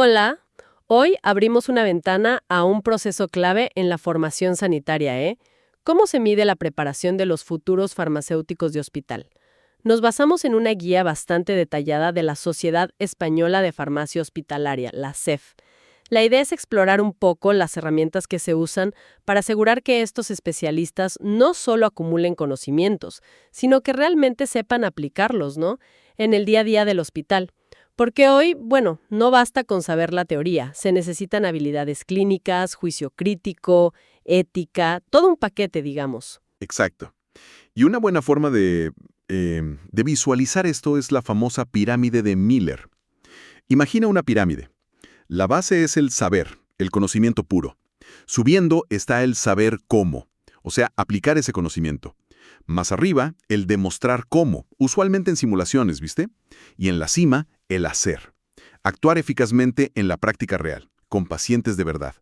Hola, hoy abrimos una ventana a un proceso clave en la formación sanitaria, ¿eh? ¿Cómo se mide la preparación de los futuros farmacéuticos de hospital? Nos basamos en una guía bastante detallada de la Sociedad Española de Farmacia Hospitalaria, la SEF. La idea es explorar un poco las herramientas que se usan para asegurar que estos especialistas no solo acumulen conocimientos, sino que realmente sepan aplicarlos, ¿no? En el día a día del hospital. Porque hoy, bueno, no basta con saber la teoría, se necesitan habilidades clínicas, juicio crítico, ética, todo un paquete, digamos. Exacto. Y una buena forma de visualizar esto es la famosa pirámide de Miller. Imagina una pirámide. La base es el saber, el conocimiento puro. Subiendo está el saber cómo, o sea, aplicar ese conocimiento. Más arriba, el demostrar cómo, usualmente en simulaciones, ¿viste? Y en la cima, el hacer. Actuar eficazmente en la práctica real, con pacientes de verdad.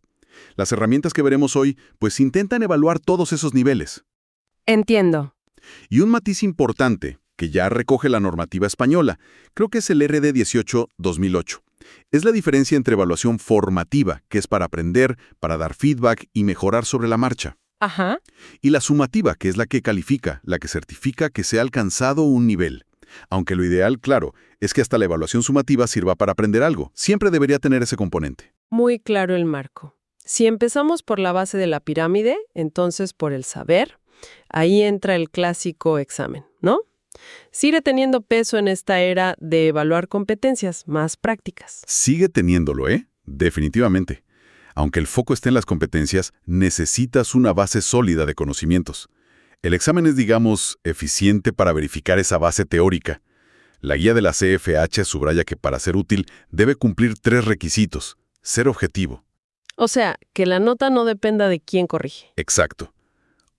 Las herramientas que veremos hoy, pues intentan evaluar todos esos niveles. Entiendo. Y un matiz importante, que ya recoge la normativa española, creo que es el RD 18-2008. Es la diferencia entre evaluación formativa, que es para aprender, para dar feedback y mejorar sobre la marcha, Ajá. y la sumativa, que es la que califica, la que certifica que se ha alcanzado un nivel. Aunque lo ideal, claro, es que hasta la evaluación sumativa sirva para aprender algo. Siempre debería tener ese componente. Muy claro el marco. Si empezamos por la base de la pirámide, entonces por el saber, ahí entra el clásico examen, ¿no? Sigue teniendo peso en esta era de evaluar competencias más prácticas. Sigue teniéndolo, ¿eh? Definitivamente. Aunque el foco esté en las competencias, necesitas una base sólida de conocimientos. El examen es, digamos, eficiente para verificar esa base teórica. La guía de la CFH subraya que para ser útil debe cumplir 3 requisitos. Ser objetivo. O sea, que la nota no dependa de quién corrige. Exacto.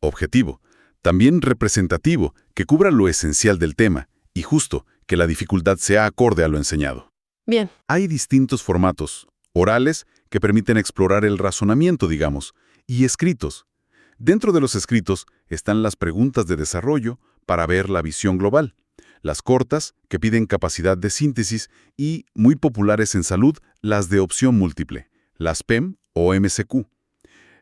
Objetivo. También representativo, que cubra lo esencial del tema. Y justo, que la dificultad sea acorde a lo enseñado. Bien, Hay distintos formatos. Orales, que permiten explorar el razonamiento, digamos, y escritos. Dentro de los escritos están las preguntas de desarrollo para ver la visión global. Las cortas, que piden capacidad de síntesis, y, muy populares en salud, las de opción múltiple, las PEM o MCQ.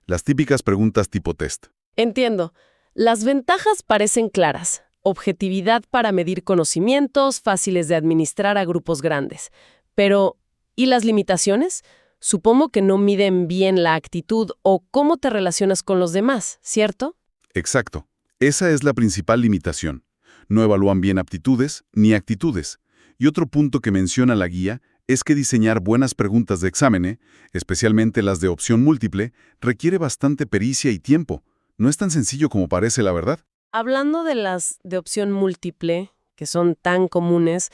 Las típicas preguntas tipo test. entiendo. Las ventajas parecen claras. Objetividad para medir conocimientos, fáciles de administrar a grupos grandes. Pero, ¿y las limitaciones? Supongo que no miden bien la actitud o cómo te relacionas con los demás, ¿cierto? Exacto. Esa es la principal limitación. No evalúan bien aptitudes ni actitudes. Y otro punto que menciona la guía es que diseñar buenas preguntas de examen, especialmente las de opción múltiple, requiere bastante pericia y tiempo. No es tan sencillo como parece, la verdad. Hablando de las de opción múltiple, que son tan comunes,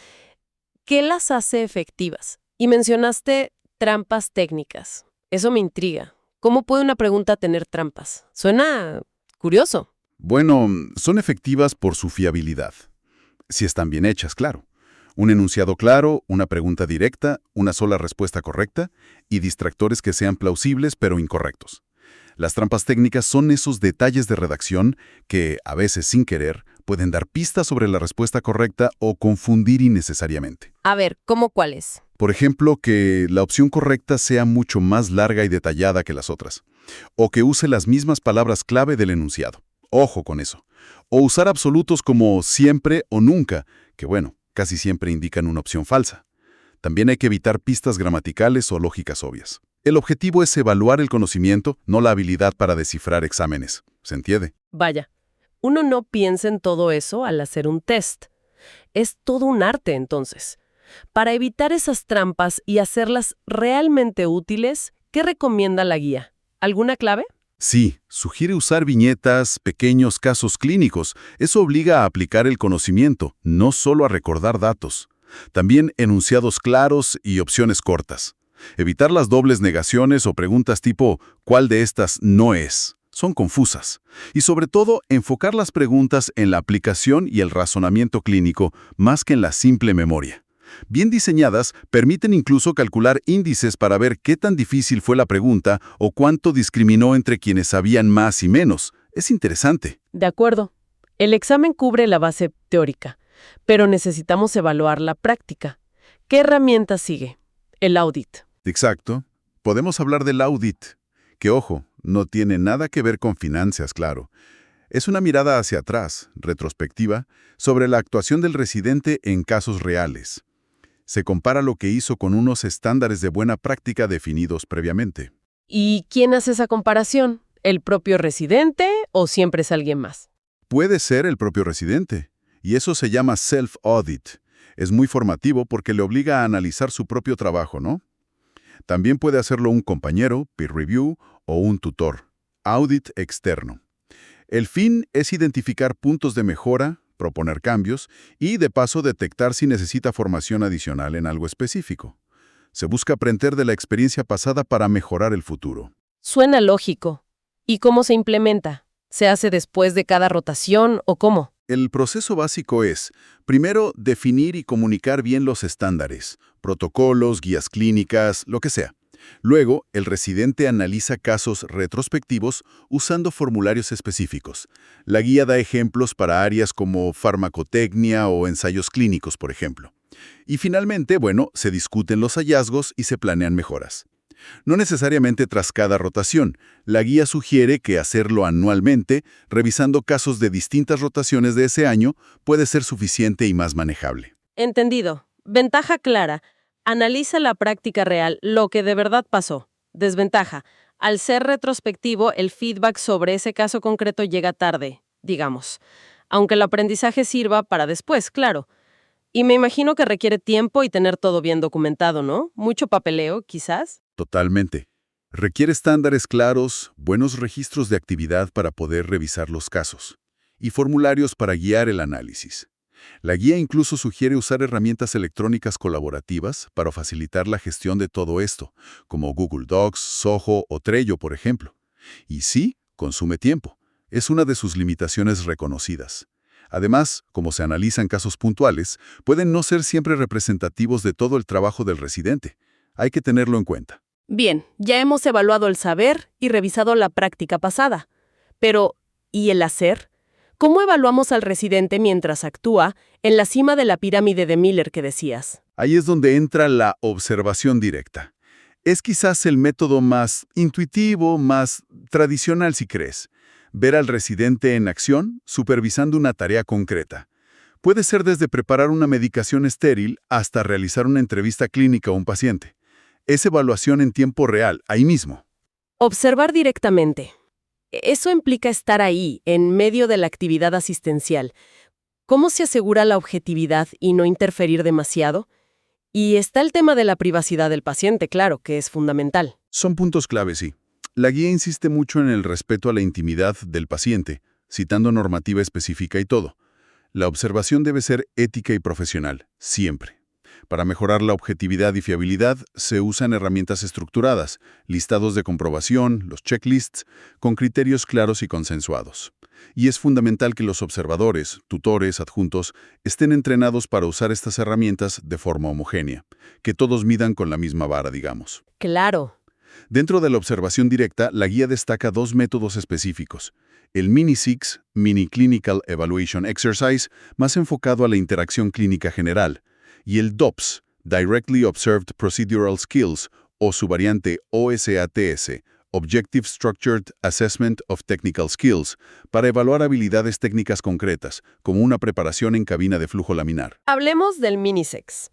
¿qué las hace efectivas? Y mencionaste trampas técnicas. Eso me intriga. ¿Cómo puede una pregunta tener trampas? Suena curioso. Bueno, son efectivas por su fiabilidad. Si están bien hechas, claro. Un enunciado claro, una pregunta directa, una sola respuesta correcta y distractores que sean plausibles pero incorrectos. Las trampas técnicas son esos detalles de redacción que, a veces sin querer, pueden dar pistas sobre la respuesta correcta o confundir innecesariamente. A ver, ¿cómo cuáles? Por ejemplo, que la opción correcta sea mucho más larga y detallada que las otras, o que use las mismas palabras clave del enunciado. Ojo con eso. O usar absolutos como siempre o nunca, que bueno, casi siempre indican una opción falsa. También hay que evitar pistas gramaticales o lógicas obvias. El objetivo es evaluar el conocimiento, no la habilidad para descifrar exámenes. ¿Se entiende? Vaya, uno no piensa en todo eso al hacer un test. Es todo un arte, entonces. Para evitar esas trampas y hacerlas realmente útiles, ¿qué recomienda la guía? ¿Alguna clave? Sí, sugiere usar viñetas, pequeños casos clínicos. Eso obliga a aplicar el conocimiento, no solo a recordar datos. También enunciados claros y opciones cortas. Evitar las dobles negaciones o preguntas tipo ¿cuál de estas no es? Son confusas. Y sobre todo, enfocar las preguntas en la aplicación y el razonamiento clínico más que en la simple memoria. Bien diseñadas, permiten incluso calcular índices para ver qué tan difícil fue la pregunta o cuánto discriminó entre quienes sabían más y menos. Es interesante. De acuerdo. El examen cubre la base teórica, pero necesitamos evaluar la práctica. ¿Qué herramienta sigue? El audit. Exacto. Podemos hablar del audit, que ojo, no tiene nada que ver con finanzas, claro. Es una mirada hacia atrás, retrospectiva, sobre la actuación del residente en casos reales. Se compara lo que hizo con unos estándares de buena práctica definidos previamente. ¿Y quién hace esa comparación? ¿El propio residente o siempre es alguien más? Puede ser el propio residente, y eso se llama self-audit. Es muy formativo porque le obliga a analizar su propio trabajo, ¿no? También puede hacerlo un compañero, peer review, o un tutor, audit externo. El fin es identificar puntos de mejora, proponer cambios y, de paso, detectar si necesita formación adicional en algo específico. Se busca aprender de la experiencia pasada para mejorar el futuro. Suena lógico. ¿Y cómo se implementa? ¿Se hace después de cada rotación o cómo? El proceso básico es, primero, definir y comunicar bien los estándares, protocolos, guías clínicas, lo que sea. Luego, el residente analiza casos retrospectivos usando formularios específicos. La guía da ejemplos para áreas como farmacotecnia o ensayos clínicos, por ejemplo. Y finalmente, bueno, se discuten los hallazgos y se planean mejoras. No necesariamente tras cada rotación. La guía sugiere que hacerlo anualmente, revisando casos de distintas rotaciones de ese año, puede ser suficiente y más manejable. Entendido. Ventaja clara. Analiza la práctica real, lo que de verdad pasó. Desventaja. Al ser retrospectivo, el feedback sobre ese caso concreto llega tarde, digamos. Aunque el aprendizaje sirva para después, claro. Y me imagino que requiere tiempo y tener todo bien documentado, ¿no? Mucho papeleo, quizás. Totalmente. Requiere estándares claros, buenos registros de actividad para poder revisar los casos, y formularios para guiar el análisis. La guía incluso sugiere usar herramientas electrónicas colaborativas para facilitar la gestión de todo esto, como Google Docs, Zoho o Trello, por ejemplo. Y sí, consume tiempo. Es una de sus limitaciones reconocidas. Además, como se analizan casos puntuales, pueden no ser siempre representativos de todo el trabajo del residente. Hay que tenerlo en cuenta. Bien, ya hemos evaluado el saber y revisado la práctica pasada. Pero, ¿y el hacer? ¿Cómo evaluamos al residente mientras actúa en la cima de la pirámide de Miller que decías? Ahí es donde entra la observación directa. Es quizás el método más intuitivo, más tradicional si crees. Ver al residente en acción, supervisando una tarea concreta. Puede ser desde preparar una medicación estéril hasta realizar una entrevista clínica a un paciente. Es evaluación en tiempo real, ahí mismo. Observar directamente. Eso implica estar ahí, en medio de la actividad asistencial. ¿Cómo se asegura la objetividad y no interferir demasiado? Y está el tema de la privacidad del paciente, claro, que es fundamental. Son puntos clave, sí. La guía insiste mucho en el respeto a la intimidad del paciente, citando normativa específica y todo. La observación debe ser ética y profesional, siempre. Para mejorar la objetividad y fiabilidad, se usan herramientas estructuradas, listados de comprobación, los checklists, con criterios claros y consensuados. Y es fundamental que los observadores, tutores, adjuntos, estén entrenados para usar estas herramientas de forma homogénea, que todos midan con la misma vara, digamos. Claro. Dentro de la observación directa, la guía destaca dos métodos específicos. El Mini-6, Mini Clinical Evaluation Exercise, más enfocado a la interacción clínica general, y el DOPS, Directly Observed Procedural Skills, o su variante OSATS, Objective Structured Assessment of Technical Skills, para evaluar habilidades técnicas concretas, como una preparación en cabina de flujo laminar. Hablemos del Mini-6.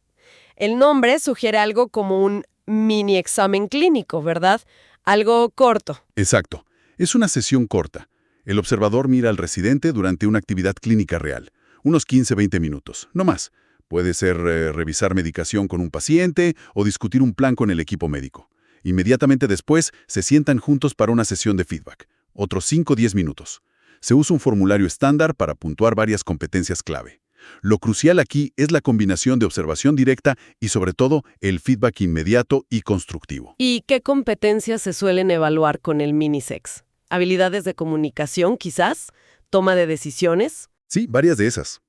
El nombre sugiere algo como un mini examen clínico, ¿verdad? Algo corto. Exacto. Es una sesión corta. El observador mira al residente durante una actividad clínica real, unos 15-20 minutos, no más. Puede ser revisar medicación con un paciente o discutir un plan con el equipo médico. Inmediatamente después, se sientan juntos para una sesión de feedback, otros 5-10 minutos. Se usa un formulario estándar para puntuar varias competencias clave. Lo crucial aquí es la combinación de observación directa y, sobre todo, el feedback inmediato y constructivo. ¿Y qué competencias se suelen evaluar con el Mini-6? ¿Habilidades de comunicación, quizás? ¿Toma de decisiones? Sí, varias de esas.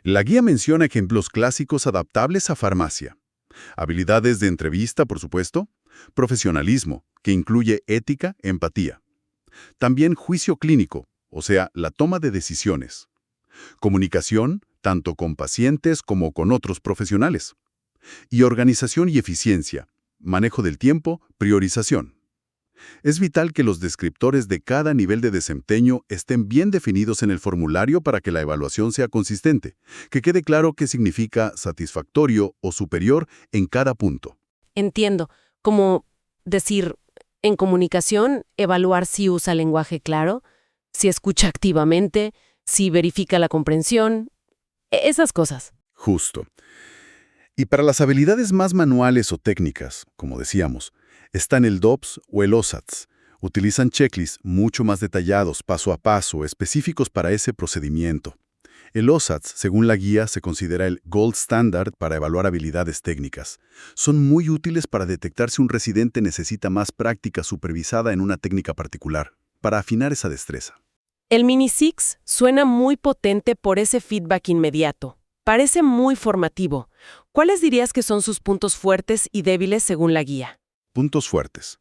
La guía menciona ejemplos clásicos adaptables a farmacia. Habilidades de entrevista, por supuesto. Profesionalismo, que incluye ética, empatía. También juicio clínico, o sea, la toma de decisiones. Comunicación, tanto con pacientes como con otros profesionales. Y organización y eficiencia, manejo del tiempo, priorización. Es vital que los descriptores de cada nivel de desempeño estén bien definidos en el formulario para que la evaluación sea consistente, que quede claro qué significa satisfactorio o superior en cada punto. Entiendo. Como decir, en comunicación, evaluar si usa lenguaje claro, si escucha activamente, si verifica la comprensión, esas cosas. Justo. Y para las habilidades más manuales o técnicas, como decíamos, están el DOPS o el OSATS. Utilizan checklists mucho más detallados, paso a paso, específicos para ese procedimiento. El OSATS, según la guía, se considera el gold standard para evaluar habilidades técnicas. Son muy útiles para detectar si un residente necesita más práctica supervisada en una técnica particular, para afinar esa destreza. El Mini Six suena muy potente por ese feedback inmediato. Parece muy formativo. ¿Cuáles dirías que son sus puntos fuertes y débiles según la guía? Puntos fuertes.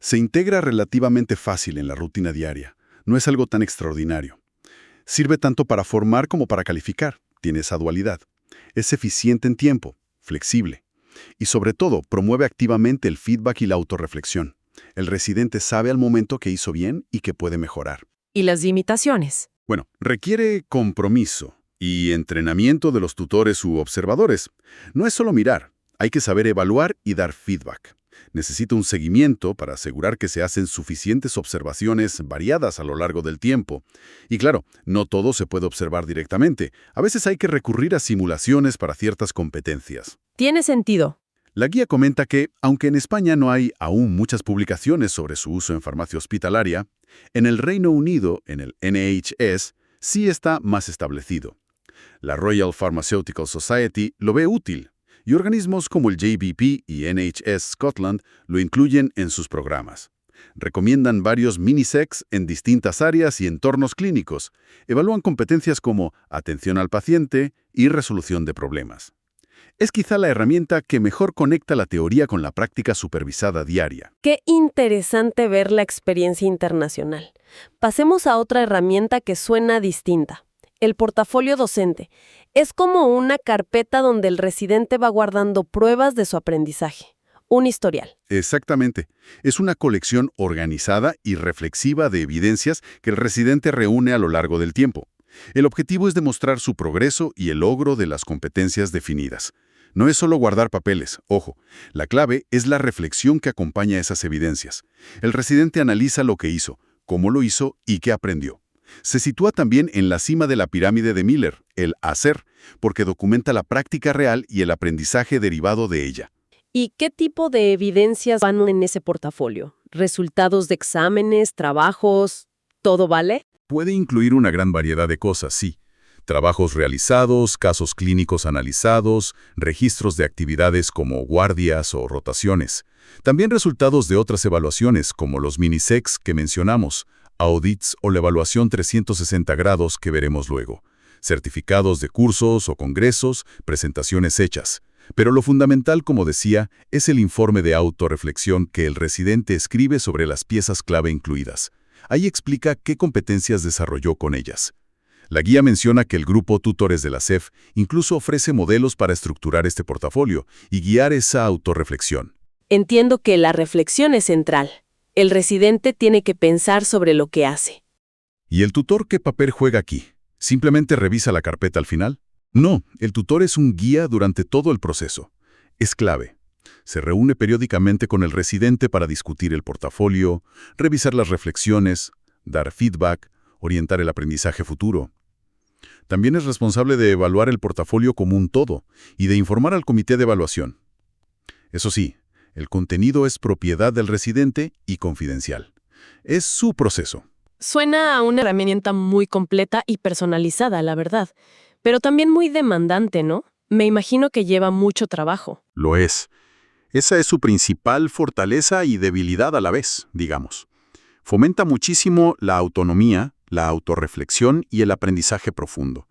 Se integra relativamente fácil en la rutina diaria. No es algo tan extraordinario. Sirve tanto para formar como para calificar. Tiene esa dualidad. Es eficiente en tiempo, flexible. Y sobre todo, promueve activamente el feedback y la autorreflexión. El residente sabe al momento que hizo bien y que puede mejorar. ¿Y las limitaciones? Bueno, requiere compromiso y entrenamiento de los tutores u observadores. No es solo mirar, hay que saber evaluar y dar feedback. Necesita un seguimiento para asegurar que se hacen suficientes observaciones variadas a lo largo del tiempo. Y claro, no todo se puede observar directamente. A veces hay que recurrir a simulaciones para ciertas competencias. Tiene sentido. La guía comenta que, aunque en España no hay aún muchas publicaciones sobre su uso en farmacia hospitalaria, en el Reino Unido, en el NHS, sí está más establecido. La Royal Pharmaceutical Society lo ve útil, y organismos como el JBP y NHS Scotland lo incluyen en sus programas. Recomiendan varios mini-secs en distintas áreas y entornos clínicos. Evalúan competencias como atención al paciente y resolución de problemas. Es quizá la herramienta que mejor conecta la teoría con la práctica supervisada diaria. Qué interesante ver la experiencia internacional. Pasemos a otra herramienta que suena distinta. El portafolio docente. Es como una carpeta donde el residente va guardando pruebas de su aprendizaje. Un historial. Exactamente. Es una colección organizada y reflexiva de evidencias que el residente reúne a lo largo del tiempo. El objetivo es demostrar su progreso y el logro de las competencias definidas. No es solo guardar papeles, ojo. La clave es la reflexión que acompaña esas evidencias. El residente analiza lo que hizo, cómo lo hizo y qué aprendió. Se sitúa también en la cima de la pirámide de Miller, el hacer, porque documenta la práctica real y el aprendizaje derivado de ella. ¿Y qué tipo de evidencias van en ese portafolio? ¿Resultados de exámenes, trabajos? ¿Todo vale? Puede incluir una gran variedad de cosas, sí. Trabajos realizados, casos clínicos analizados, registros de actividades como guardias o rotaciones. También resultados de otras evaluaciones, como los mini-secs que mencionamos, audits o la evaluación 360 grados que veremos luego, certificados de cursos o congresos, presentaciones hechas. Pero lo fundamental, como decía, es el informe de autorreflexión que el residente escribe sobre las piezas clave incluidas. Ahí explica qué competencias desarrolló con ellas. La guía menciona que el grupo Tutores de la CEF incluso ofrece modelos para estructurar este portafolio y guiar esa autorreflexión. Entiendo que la reflexión es central. El residente tiene que pensar sobre lo que hace. ¿Y el tutor qué papel juega aquí? ¿Simplemente revisa la carpeta al final? No, el tutor es un guía durante todo el proceso. Es clave. Se reúne periódicamente con el residente para discutir el portafolio, revisar las reflexiones, dar feedback, orientar el aprendizaje futuro. También es responsable de evaluar el portafolio como un todo y de informar al comité de evaluación. Eso sí, el contenido es propiedad del residente y confidencial. Es su proceso. Suena a una herramienta muy completa y personalizada, la verdad, pero también muy demandante, ¿no? Me imagino que lleva mucho trabajo. Lo es. Esa es su principal fortaleza y debilidad a la vez, digamos. Fomenta muchísimo la autonomía, la autorreflexión y el aprendizaje profundo.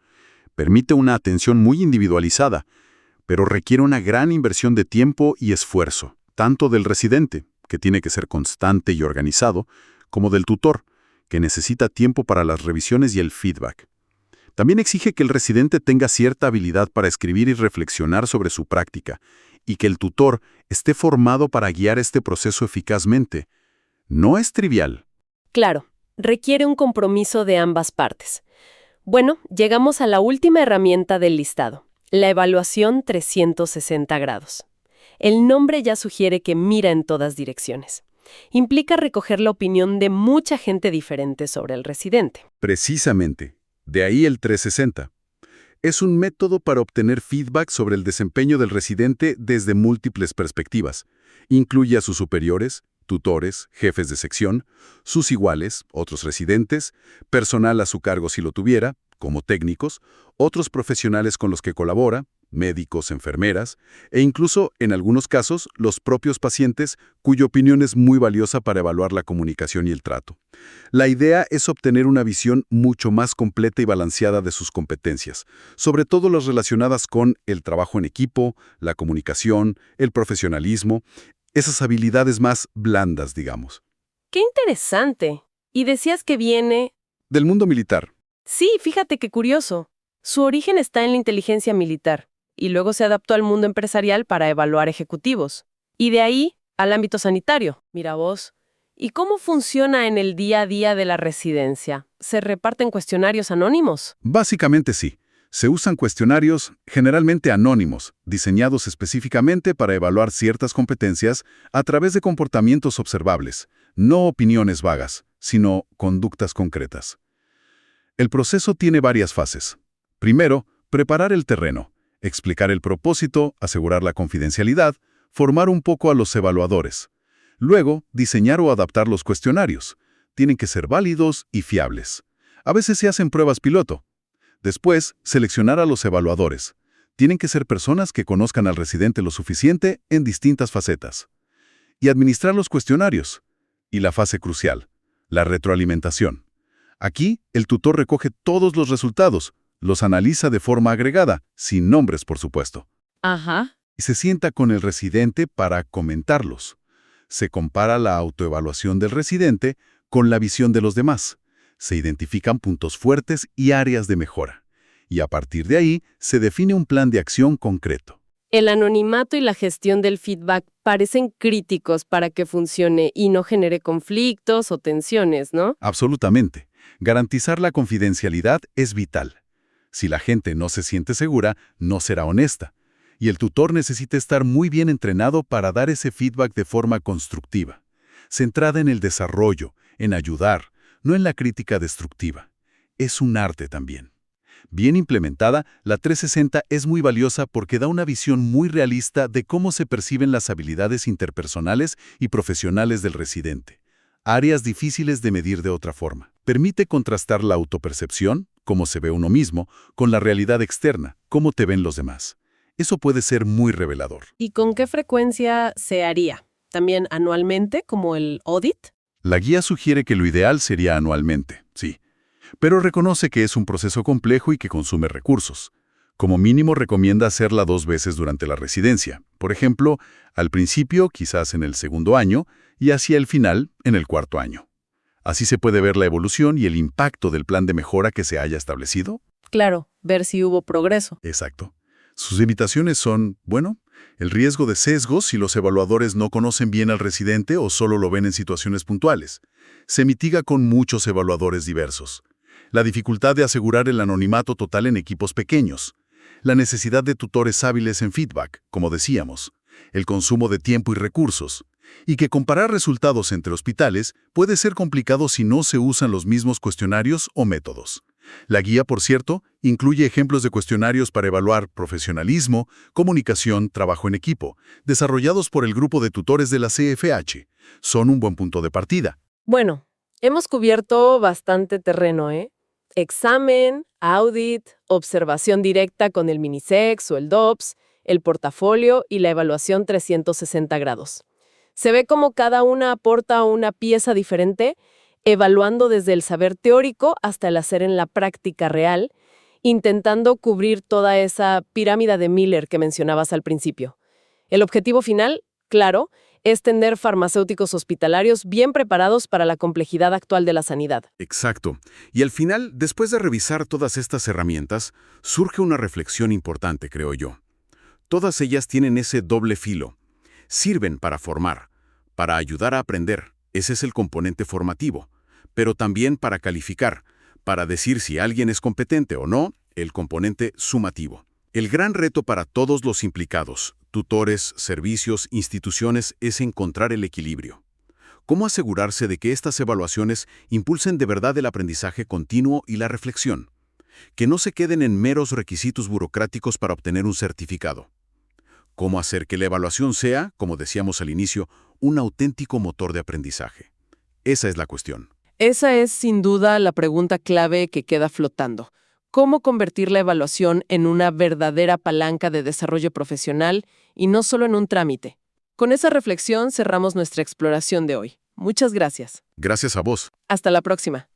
Permite una atención muy individualizada, pero requiere una gran inversión de tiempo y esfuerzo, tanto del residente, que tiene que ser constante y organizado, como del tutor, que necesita tiempo para las revisiones y el feedback. También exige que el residente tenga cierta habilidad para escribir y reflexionar sobre su práctica, y que el tutor esté formado para guiar este proceso eficazmente. No es trivial. Claro, requiere un compromiso de ambas partes. Bueno, llegamos a la última herramienta del listado, la evaluación 360 grados. El nombre ya sugiere que mira en todas direcciones. Implica recoger la opinión de mucha gente diferente sobre el residente. Precisamente. De ahí el 360. Es un método para obtener feedback sobre el desempeño del residente desde múltiples perspectivas. Incluye a sus superiores, tutores, jefes de sección, sus iguales, otros residentes, personal a su cargo si lo tuviera, como técnicos, otros profesionales con los que colabora, médicos, enfermeras, e incluso, en algunos casos, los propios pacientes, cuya opinión es muy valiosa para evaluar la comunicación y el trato. La idea es obtener una visión mucho más completa y balanceada de sus competencias, sobre todo las relacionadas con el trabajo en equipo, la comunicación, el profesionalismo, esas habilidades más blandas, digamos. ¡Qué interesante! Y decías que viene... Del mundo militar. Sí, fíjate qué curioso. Su origen está en la inteligencia militar, y luego se adaptó al mundo empresarial para evaluar ejecutivos. Y de ahí al ámbito sanitario. Mira vos. ¿Y cómo funciona en el día a día de la residencia? ¿Se reparten cuestionarios anónimos? Básicamente sí. Se usan cuestionarios generalmente anónimos, diseñados específicamente para evaluar ciertas competencias a través de comportamientos observables, no opiniones vagas, sino conductas concretas. El proceso tiene varias fases. Primero, preparar el terreno, explicar el propósito, asegurar la confidencialidad, formar un poco a los evaluadores. Luego, diseñar o adaptar los cuestionarios. Tienen que ser válidos y fiables. A veces se hacen pruebas piloto. Después, seleccionar a los evaluadores. Tienen que ser personas que conozcan al residente lo suficiente en distintas facetas. Y administrar los cuestionarios. Y la fase crucial, la retroalimentación. Aquí, el tutor recoge todos los resultados, los analiza de forma agregada, sin nombres, por supuesto. Ajá. Y se sienta con el residente para comentarlos. Se compara la autoevaluación del residente con la visión de los demás. Se identifican puntos fuertes y áreas de mejora. Y a partir de ahí, se define un plan de acción concreto. El anonimato y la gestión del feedback parecen críticos para que funcione y no genere conflictos o tensiones, ¿no? Absolutamente. Garantizar la confidencialidad es vital. Si la gente no se siente segura, no será honesta. Y el tutor necesita estar muy bien entrenado para dar ese feedback de forma constructiva, centrada en el desarrollo, en ayudar, no en la crítica destructiva. Es un arte también. Bien implementada, la 360 es muy valiosa porque da una visión muy realista de cómo se perciben las habilidades interpersonales y profesionales del residente. Áreas difíciles de medir de otra forma. Permite contrastar la autopercepción, cómo se ve uno mismo, con la realidad externa, cómo te ven los demás. Eso puede ser muy revelador. ¿Y con qué frecuencia se haría? ¿También anualmente, como el audit? La guía sugiere que lo ideal sería anualmente, sí, pero reconoce que es un proceso complejo y que consume recursos. Como mínimo recomienda hacerla 2 veces durante la residencia. Por ejemplo, al principio, quizás en el segundo año, y hacia el final, en el 4.º año. Así se puede ver la evolución y el impacto del plan de mejora que se haya establecido. Claro, ver si hubo progreso. Exacto. Sus limitaciones son, bueno, el riesgo de sesgos si los evaluadores no conocen bien al residente o solo lo ven en situaciones puntuales. Se mitiga con muchos evaluadores diversos. La dificultad de asegurar el anonimato total en equipos pequeños. La necesidad de tutores hábiles en feedback, como decíamos. El consumo de tiempo y recursos. Y que comparar resultados entre hospitales puede ser complicado si no se usan los mismos cuestionarios o métodos. La guía, por cierto, incluye ejemplos de cuestionarios para evaluar profesionalismo, comunicación, trabajo en equipo, desarrollados por el grupo de tutores de la CFH. Son un buen punto de partida. Bueno, hemos cubierto bastante terreno, ¿eh? Examen, audit, observación directa con el Minisex o el DOPS, el portafolio y la evaluación 360 grados. Se ve como cada una aporta una pieza diferente, evaluando desde el saber teórico hasta el hacer en la práctica real, intentando cubrir toda esa pirámide de Miller que mencionabas al principio. El objetivo final, claro, es tener farmacéuticos hospitalarios bien preparados para la complejidad actual de la sanidad. Exacto. Y al final, después de revisar todas estas herramientas, surge una reflexión importante, creo yo. Todas ellas tienen ese doble filo. Sirven para formar, para ayudar a aprender, ese es el componente formativo, pero también para calificar, para decir si alguien es competente o no, el componente sumativo. El gran reto para todos los implicados, tutores, servicios, instituciones, es encontrar el equilibrio. ¿Cómo asegurarse de que estas evaluaciones impulsen de verdad el aprendizaje continuo y la reflexión? Que no se queden en meros requisitos burocráticos para obtener un certificado. ¿Cómo hacer que la evaluación sea, como decíamos al inicio, un auténtico motor de aprendizaje? Esa es la cuestión. Esa es, sin duda, la pregunta clave que queda flotando. ¿Cómo convertir la evaluación en una verdadera palanca de desarrollo profesional y no solo en un trámite? Con esa reflexión cerramos nuestra exploración de hoy. Muchas gracias. Gracias a vos. Hasta la próxima.